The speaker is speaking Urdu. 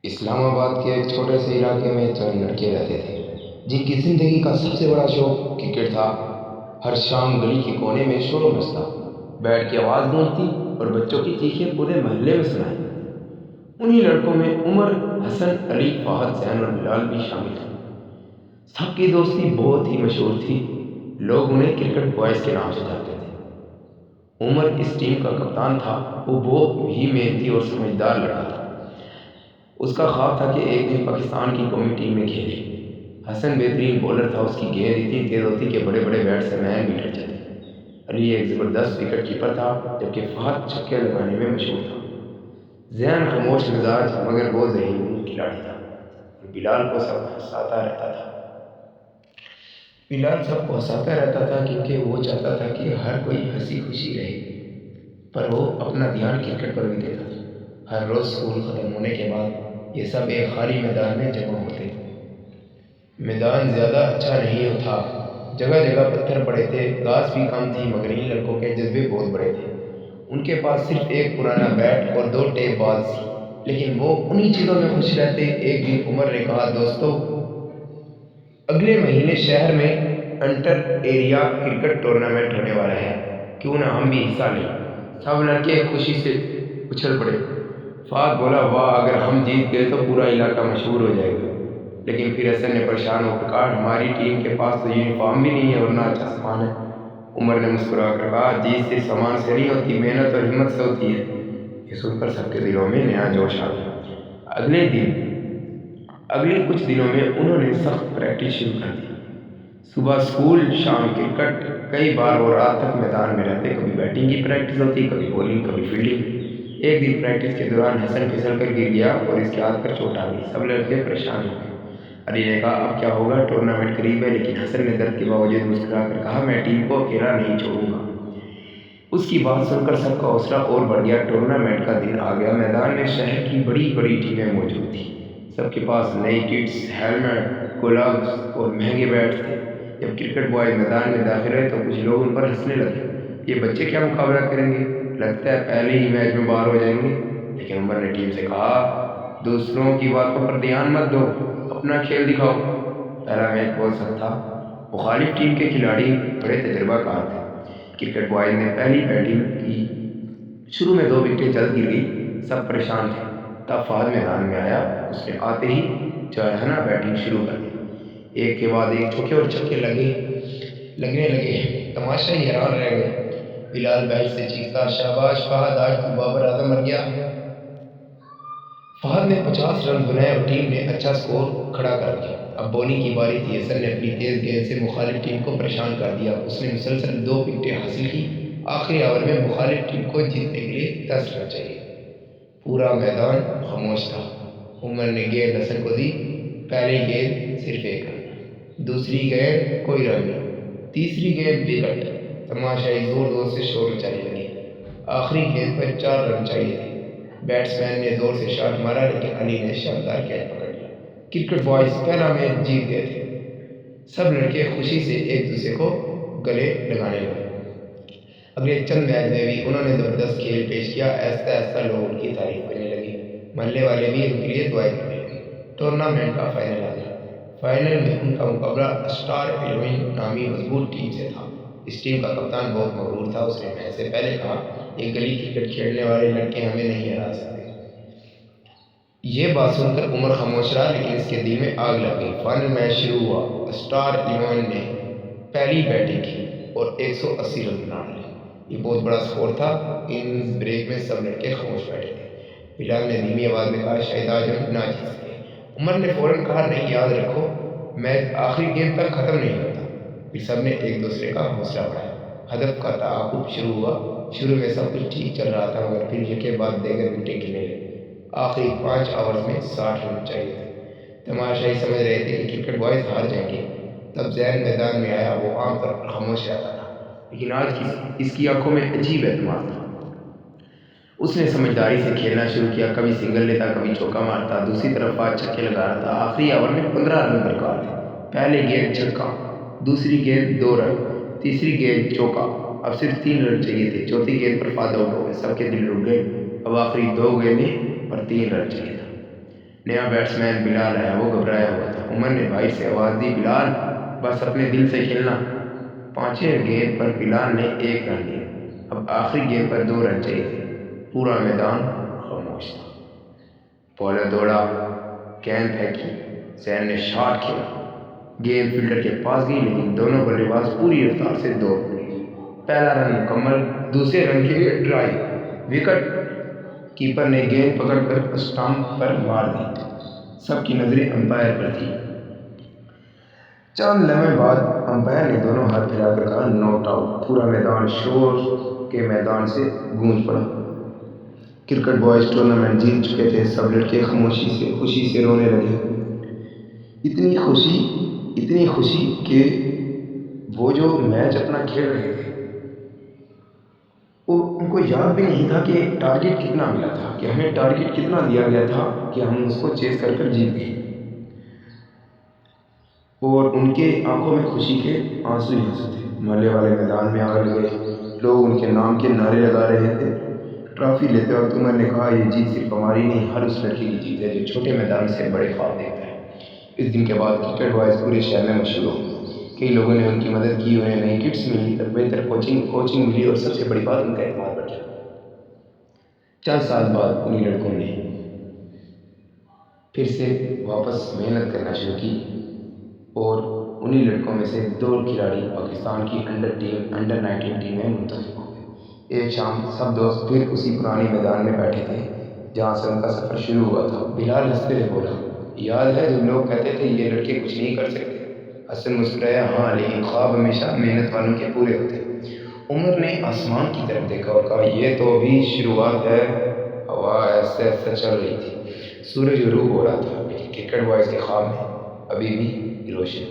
اسلام آباد کے ایک چھوٹے سے علاقے میں چند لڑکے رہتے تھے جن کی زندگی کا سب سے بڑا شوق کرکٹ تھا۔ ہر شام گلی کے کونے میں شور مچتا، بیٹ کی آواز گونجتی اور بچوں کی چیخیں پورے محلے میں سنائی۔ انہی لڑکوں میں عمر، حسن، علی، فہد، زین اور بلال بھی شامل تھے۔ سب کی دوستی بہت ہی مشہور تھی، لوگ انہیں کرکٹ بوائز کے نام سے جانتے تھے۔ عمر اس ٹیم کا کپتان تھا۔ وہ بہت ہی محنتی اور سمجھدار لڑکا تھا۔ اس کا خواب تھا کہ ایک دن پاکستان کی قومی ٹیم میں کھیلے۔ حسن بہترین بولر تھا، اس کی گیند اتنی تیز ہوتی کہ بڑے بڑے بیٹ سے مین بھی ڈر جاتے۔ علی ایک زبردست وکٹ کیپر تھا، جبکہ فہد چھکے لگانے میں مشہور تھا۔ زین خاموش مزاج مگر وہ ذہین کھلاڑی تھا۔ بلال کو سب ہنساتا رہتا تھا کیونکہ وہ چاہتا تھا کہ ہر کوئی ہنسی خوشی رہے، پر وہ اپنا دھیان کرکٹ پر بھی دیتا تھا۔ ہر روز اسکول ختم ہونے کے بعد یہ سب ایک خالی میدان میں جمع ہوتے۔ میدان زیادہ اچھا نہیں تھا، جگہ جگہ پتھر پڑے تھے، گھاس بھی کم تھی، مگر ان لڑکوں کے جذبے بہت بڑے تھے۔ ان کے پاس صرف ایک پرانا بیٹ اور 2 ٹیپ بالز تھی، لیکن وہ انہی چیزوں میں خوش رہتے۔ ایک دن عمر نے کہا، دوستو، اگلے مہینے شہر میں انٹر ایریا کرکٹ ٹورنامنٹ ہونے والا ہے، کیوں نہ ہم بھی حصہ لیں؟ سب لڑکے خوشی سے اچھل پڑے۔ فہد بولا، واہ، اگر ہم جیت گئے تو پورا علاقہ مشہور ہو جائے گا۔ لیکن پھر حسن نے پریشان ہو کر کہا، ہماری ٹیم کے پاس تو یونیفارم بھی نہیں ہے اور نہ اچھا سامان ہے۔ عمر نے مسکرا کر کہا، جیت صرف سامان سے نہیں ہوتی، محنت اور ہمت سے ہوتی ہے۔ یہ سن کر سب کے دلوں میں نیا جوش آ گیا۔ اگلے کچھ دنوں میں انہوں نے سخت پریکٹس شروع کر دی۔ صبح اسکول، شام کرکٹ، کئی بار وہ رات تک میدان میں رہتے۔ کبھی بیٹنگ کی پریکٹس ہوتی، کبھی بولنگ، کبھی فیلڈنگ۔ ایک دن پریکٹس کے دوران حسن پھسل کر گر گیا اور اس کے ہاتھ پر چوٹ آ گئی۔ سب لڑکے پریشان ہو گئے۔ علی نے کہا، اب کیا ہوگا؟ ٹورنامنٹ قریب ہے۔ لیکن حسن نے درد کے باوجود مسکرا کر کہا، میں ٹیم کو اکیلا نہیں چھوڑوں گا۔ اس کی بات سن کر سب کا حوصلہ اور بڑھ گیا۔ ٹورنامنٹ کا دن آ گیا۔ میدان میں شہر کی بڑی بڑی ٹیمیں موجود تھیں۔ سب کے پاس نئی کٹس، ہیلمٹ، گلوز اور مہنگے بیٹس تھے۔ جب کرکٹ بوائز میدان میں داخل ہوئے تو کچھ لوگ ان پر ہنسنے لگے۔ یہ بچے کیا مقابلہ کریں گے؟ لگتا ہے پہلے ہی میچ میں باہر ہو جائیں گے۔ لیکن عمر نے ٹیم سے کہا، دوسروں کی باتوں پر دھیان مت دو، اپنا کھیل دکھاؤ۔ پہلا میچ بہت سخت تھا۔ مخالف ٹیم کے کھلاڑی بڑے تجربہ کار تھے۔ کرکٹ بوائز نے پہلی بیٹنگ کی۔ شروع میں 2 وکٹیں جلد گر گئی، سب پریشان تھے۔ تب فہد میدان میں آیا۔ اس نے آتے ہی جارحانہ بیٹنگ شروع کر دی۔ ایک کے بعد ایک چوکے اور چھکے لگنے لگے۔ تماشائی حیران رہ گئے۔ بلال بیٹ سے چیختا، شاباش فہد، آج تو بابر اعظم بن گیا۔ فہد نے 50 رن بنائے اور ٹیم نے اچھا سکور کھڑا کر دیا۔ اب بولنگ کی باری تھی۔ حسن نے اپنی تیز گیند سے مخالف ٹیم کو پریشان کر دیا۔ اس نے مسلسل 2 وکٹیں حاصل کی۔ آخری اوور میں مخالف ٹیم کو جیتنے کے لیے 10 رن چاہیے۔ پورا میدان خاموش تھا۔ عمر نے گیند حسن کو دی۔ پہلی گیند صرف 1 رن، دوسری گیند کوئی رن نہیں، تیسری گیند وکٹ۔ تماشائی زور زور سے شور مچانے لگے۔ آخری گیند پر 4 رن چاہیے تھے۔ بیٹسمین نے زور سے شاٹ مارا، لیکن علی نے شاندار کیچ پکڑ لیا۔ کرکٹ بوائز پہلا میچ جیت گئے تھے۔ سب لڑکے خوشی سے ایک دوسرے کو گلے لگانے لگے۔ اگلے چند میچ میں بھی انہوں نے زبردست کھیل پیش کیا۔ ایسا ایسا لوگ ان کی تعریف کرنے لگے۔ محلے والے بھی ان کے لیے دعائیں کرنے لگے۔ ٹورنامنٹ کا فائنل آ گیا۔ فائنل میں ان کا مقابلہ اسٹار 11 نامی مضبوط ٹیم سے تھا۔ اس ٹیم کا کپتان بہت مغرور تھا۔ اس نے میچ سے پہلے کہا، یہ گلی کرکٹ کھیلنے والے لڑکے ہمیں نہیں ہرا سکتے۔ یہ بات سن کر عمر خاموش رہا، لیکن اس کے دل میں آگ لگ گئی۔ فائنل میچ شروع ہوا۔ اسٹار 11 نے پہلی بیٹنگ کی اور 180 رن بنا لیے۔ یہ بہت بڑا سکور تھا۔ اننگز بریک میں سب لڑکے خاموش بیٹھے تھے۔ بلال نے دھیمی آواز میں کہا، شاید آج ہم نہ جیت سکے۔ عمر نے فوراً کہا، نہیں، یاد رکھو، میچ آخری گیند تک ختم نہیں ہوتا۔ پھر سب نے ایک دوسرے کا حوصلہ بڑھایا۔ ہدف کا تعاقب شروع ہوا۔ شروع میں سب کچھ ٹھیک چل رہا تھا، مگر پھر ایک کے بعد دیگر وکٹیں گرنے لگیں۔ آخری 5 اوورز میں 60 رن چاہیے تھے۔ تماشائی سمجھ رہے تھے کہ کرکٹ بوائز ہار جائیں گے۔ تب زین میدان میں آیا۔ وہ عام طور پر خاموش رہتا تھا، لیکن آج اس کی آنکھوں میں عجیب اعتماد تھا۔ اس نے سمجھداری سے کھیلنا شروع کیا۔ کبھی سنگل لیتا، کبھی چوکا مارتا، دوسری طرف فہد چھکے لگا رہا تھا۔ آخری اوور میں 15 رن درکار تھے۔ پہلے گیند چھکا، دوسری گیند 2 رن، تیسری گیند چوکا۔ اب صرف 3 رن چاہیے تھے۔ چوتھی گیند پر فہد آؤٹ ہو گئے۔ سب کے دل رک گئے۔ اب آخری 2 گیندیں پر 3 رن چاہیے تھا۔ نیا بیٹسمین بلال آیا، وہ گھبرایا ہوا تھا۔ عمر نے بھائی سے آواز دی، بلال بس اپنے دل سے کھیلنا۔ 5ویں گیند پر بلال نے 1 رن لیا۔ اب آخری گیند پر 2 رن چاہیے تھے۔ پورا میدان خاموش تھا۔ بالر دوڑا، گیند پھینکی، زین نے شاٹ کھیلا، گیند فیلڈر کے پاس گئی، لیکن دونوں بلے باز پوری رفتار سے دوڑ پڑے۔ پہلا رن مکمل، دوسرے رن کے لیے ڈرائیو، وکٹ کیپر نے گیند پکڑ کر اسٹمپ پر مار دی۔ سب کی نظریں امپائر پر تھی۔ چند لمحے بعد امپائر نے دونوں ہاتھ پھیلا کر کہا ناٹ آؤٹ۔ پورا میدان شور کے میدان سے گونج پڑا۔ کرکٹ بوائز ٹورنامنٹ جیت چکے تھے۔ سب لڑکے خوشی سے رونے لگے۔ اتنی خوشی کہ وہ جو میچ اپنا کھیل رہے تھے ان کو یاد بھی نہیں تھا کہ ٹارگیٹ کتنا ملا تھا، کہ ہمیں ٹارگیٹ کتنا دیا گیا تھا کہ ہم اس کو چیز کر جیت گئے۔ اور ان کے آنکھوں میں خوشی کے آنسو ہی آنسو تھے۔ محلے والے میدان میں آ گئے، لوگ ان کے نام کے نعرے لگا رہے تھے۔ ٹرافی لیتے وقت عمر نے کہا یہ جیت صرف ہماری نہیں، ہر اس لڑکے کی جیت ہے جو چھوٹے میدان سے بڑے خواب دیکھتا ہے۔ اس دن کے بعد کرکٹ بوائز پورے شہر میں مشہور ہو۔ کئی لوگوں نے ان کی مدد کی، انہیں نئی کٹس ملی، بہتر کوچنگ ملی، اور سب سے بڑی بات ان کا اعتماد بڑھ گیا۔ چند سال بعد انہی لڑکوں نے پھر سے واپس محنت کرنا شروع کی، اور انہی لڑکوں میں سے 2 کھلاڑی پاکستان کی انڈر 19 ٹیم میں منتخب ہو گئے۔ ایک شام سب دوست پھر اسی پرانی میدان میں بیٹھے تھے جہاں سے ان کا سفر شروع ہوا تھا۔ بلال ہنستے ہوئے بولا، یاد ہے جب لوگ کہتے تھے یہ لڑکے کچھ نہیں کر سکتے؟ حسن مسکرایا، ہاں، لیکن خواب ہمیشہ محنت والوں کے پورے ہوتے ہیں۔ عمر نے آسمان کی طرف دیکھا اور کہا یہ تو ابھی شروعات ہے۔ ہوا ایسے چل رہی تھی، سورج غروب ہو رہا تھا، لیکن کرکٹ بوائز کے خواب میں ابھی بھی روشن